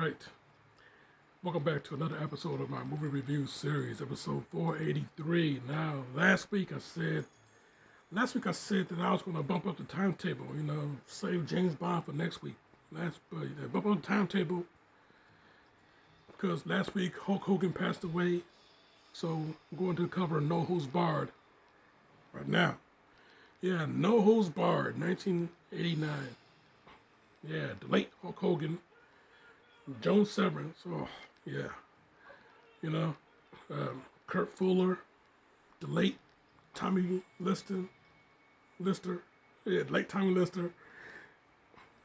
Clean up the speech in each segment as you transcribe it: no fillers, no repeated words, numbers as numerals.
right. Welcome back to another episode of my movie review series, episode 483. Now, last week I said that I was going to bump up the timetable, save James Bond for next week. Bump up the timetable because last week Hulk Hogan passed away. So I'm going to cover No Holds Barred right now. Yeah, No Holds Barred, 1989. Yeah, the late Hulk Hogan, Joan Severance. Oh, yeah. You know, Kurt Fuller, the late Tommy Lister, yeah, late Tommy Lister.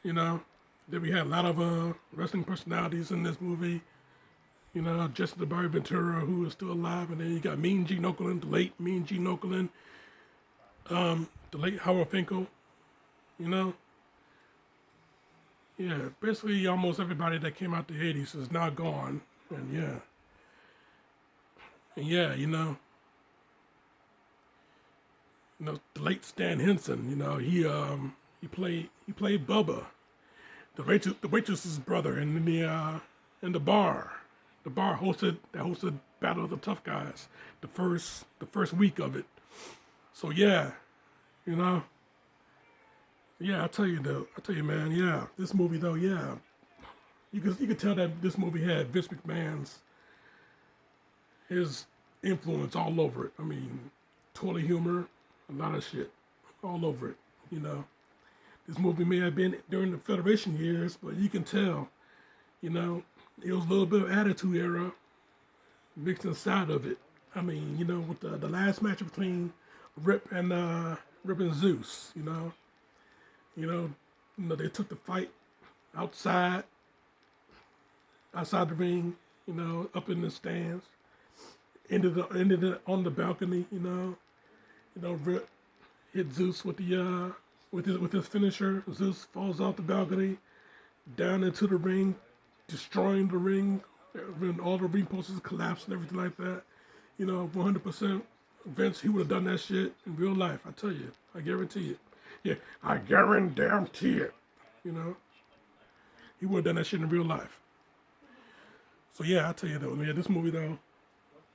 You know, then we had a lot of wrestling personalities in this movie. Jesse the Barry Ventura, who is still alive, and then you got Mean Gene Okerlund, the late Mean Gene Okerlund, the late Howard Finkel. You know, yeah, basically almost everybody that came out the '80s is now gone, and yeah, the late Stan Henson. He played Bubba, the waitress's brother, in the bar. The bar hosted Battle of the Tough Guys, the first week of it. So yeah, you know, yeah, I tell you, man, yeah, this movie though, yeah, you could tell that this movie had Vince McMahon's his influence all over it. I mean, toilet humor, a lot of shit, all over it. This movie may have been during the Federation years, but you can tell, it was a little bit of Attitude Era mixed inside of it. I mean, with the last match between Rip and Zeus, they took the fight outside the ring, up in the stands, ended it on the balcony, Rip hit Zeus with the with his finisher. Zeus falls off the balcony down into the ring, destroying the ring, when all the ring posts collapsed and everything like that. 100% Vince, he would have done that shit in real life. I tell you, I guarantee it. Yeah, I guarantee it. He would have done that shit in real life. So yeah, I tell you though, man, this movie though,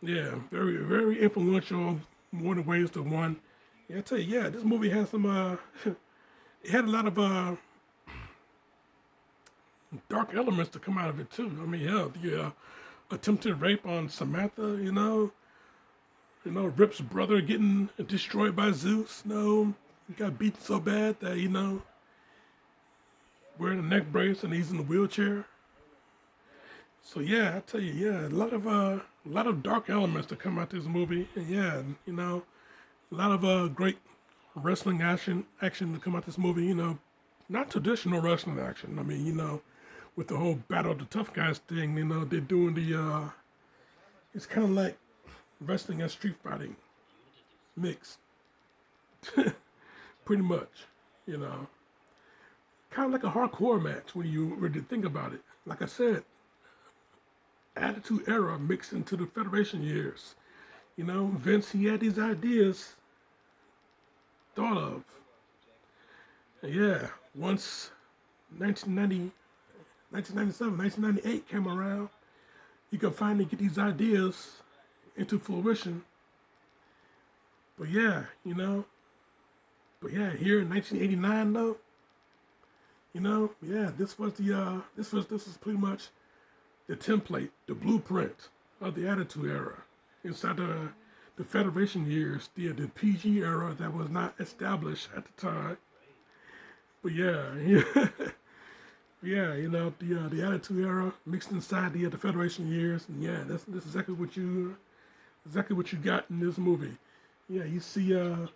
yeah, very, very influential, more than ways to one. Yeah, I tell you, yeah, this movie has some, it had a lot of dark elements to come out of it too. I mean, hell, the attempted rape on Samantha, Rip's brother getting destroyed by Zeus, he got beaten so bad that, wearing a neck brace and he's in a wheelchair. So yeah, I tell you, yeah, a lot of dark elements to come out this movie, and yeah, a lot of great wrestling action to come out this movie. Not traditional wrestling action. I mean, with the whole Battle of the Tough Guys thing, they're doing it's kind of like wrestling and street fighting mixed, pretty much. Kind of like a hardcore match when you really think about it. Like I said, Attitude Era mixed into the Federation years. Vince, he had these ideas thought of. And yeah, once 1997, 1998 came around, he could finally get these ideas into fruition. But yeah, here in 1989 though, yeah, this was pretty much the template, the blueprint of the Attitude Era. Inside the Federation years, the PG era that was not established at the time. But yeah, yeah, the Attitude Era mixed inside the Federation years, and yeah, that's exactly what you got in this movie. Yeah, you see a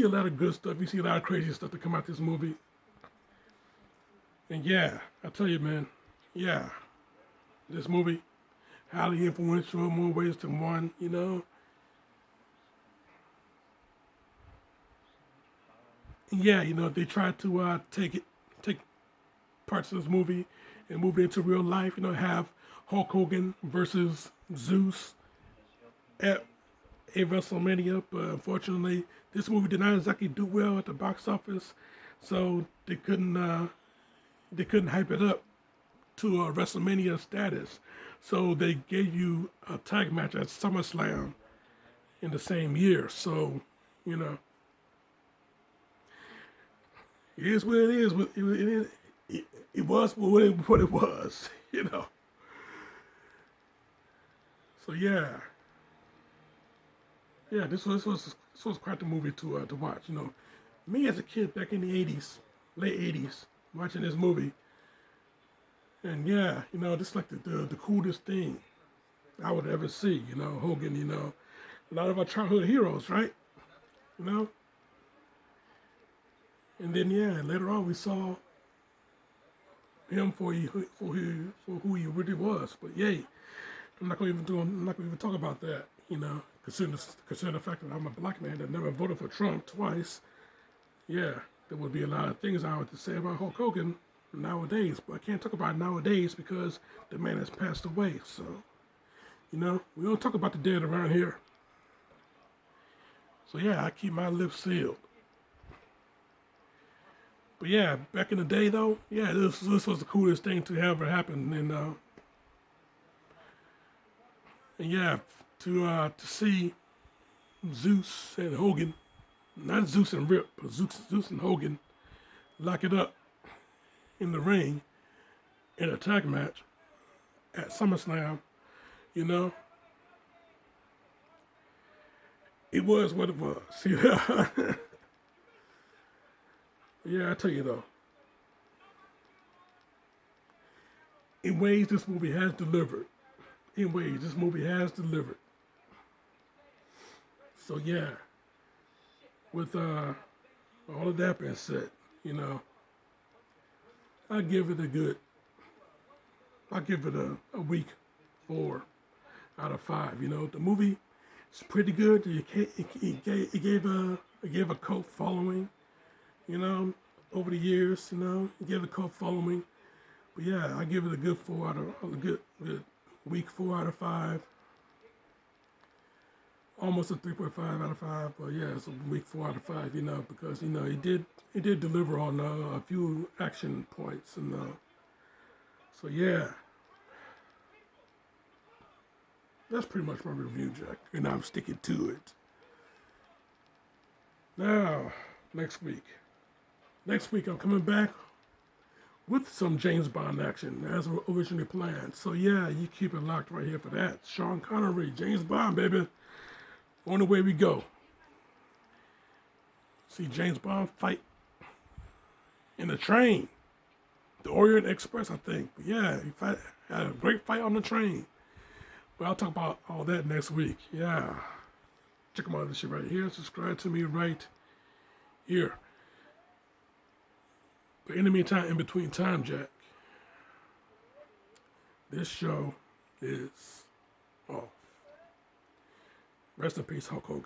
lot of good stuff. You see a lot of crazy stuff to come out this movie. And yeah, I tell you, man, yeah, this movie, highly influential in more ways than one, And yeah, they tried to take parts of this movie and move it into real life, have Hulk Hogan versus Zeus at a WrestleMania, but unfortunately, this movie did not exactly do well at the box office, so they couldn't hype it up to a WrestleMania status. So they gave you a tag match at SummerSlam in the same year. So, you know, it is what it is. It was what it was, you know. So yeah, this was quite the movie to watch. You know, me as a kid back in the '80s, late '80s, watching this movie, and yeah, you know, this like the coolest thing I would ever see. You know, Hogan. You know, a lot of our childhood heroes, right? You know, and then yeah, later on we saw him for who he really was. But yay, I'm not gonna even talk about that. You know, considering the fact that I'm a black man that never voted for Trump twice. Yeah, there would be a lot of things I would to say about Hulk Hogan nowadays, but I can't talk about it nowadays because the man has passed away. So, you know, we don't talk about the dead around here. So yeah, I keep my lips sealed. But yeah, back in the day though, yeah, this was the coolest thing to ever happen, and yeah, to see Zeus and Hogan, not Zeus and Rip, but Zeus and Hogan lock it up in the ring in a tag match at SummerSlam, you know, it was what it was. Yeah, yeah, I tell you though, in ways this movie has delivered. In ways this movie has delivered. So yeah, with all of that being said, you know, I give it a good. I give it a week 4 out of 5. You know, the movie is pretty good. It gave a cult following. You know, over the years. You know, it gave a cult following. But yeah, I give it a good a good week 4 out of 5. Almost a 3.5 out of 5, but yeah, it's a week 4 out of 5. You know, because you know it did deliver on a few action points, and so yeah, that's pretty much my review, Jack, and I'm sticking to it. Now, next week, I'm coming back with some James Bond action as originally planned. So yeah, you keep it locked right here for that. Sean Connery, James Bond, baby. On the way we go. See James Bond fight in the train. The Orient Express, I think. But yeah, had a great fight on the train. But I'll talk about all that next week. Yeah. Check them out, this shit right here. Subscribe to me right here. But in the meantime, in between time, Jack, this show is off. Rest in peace, Hulk Hogan.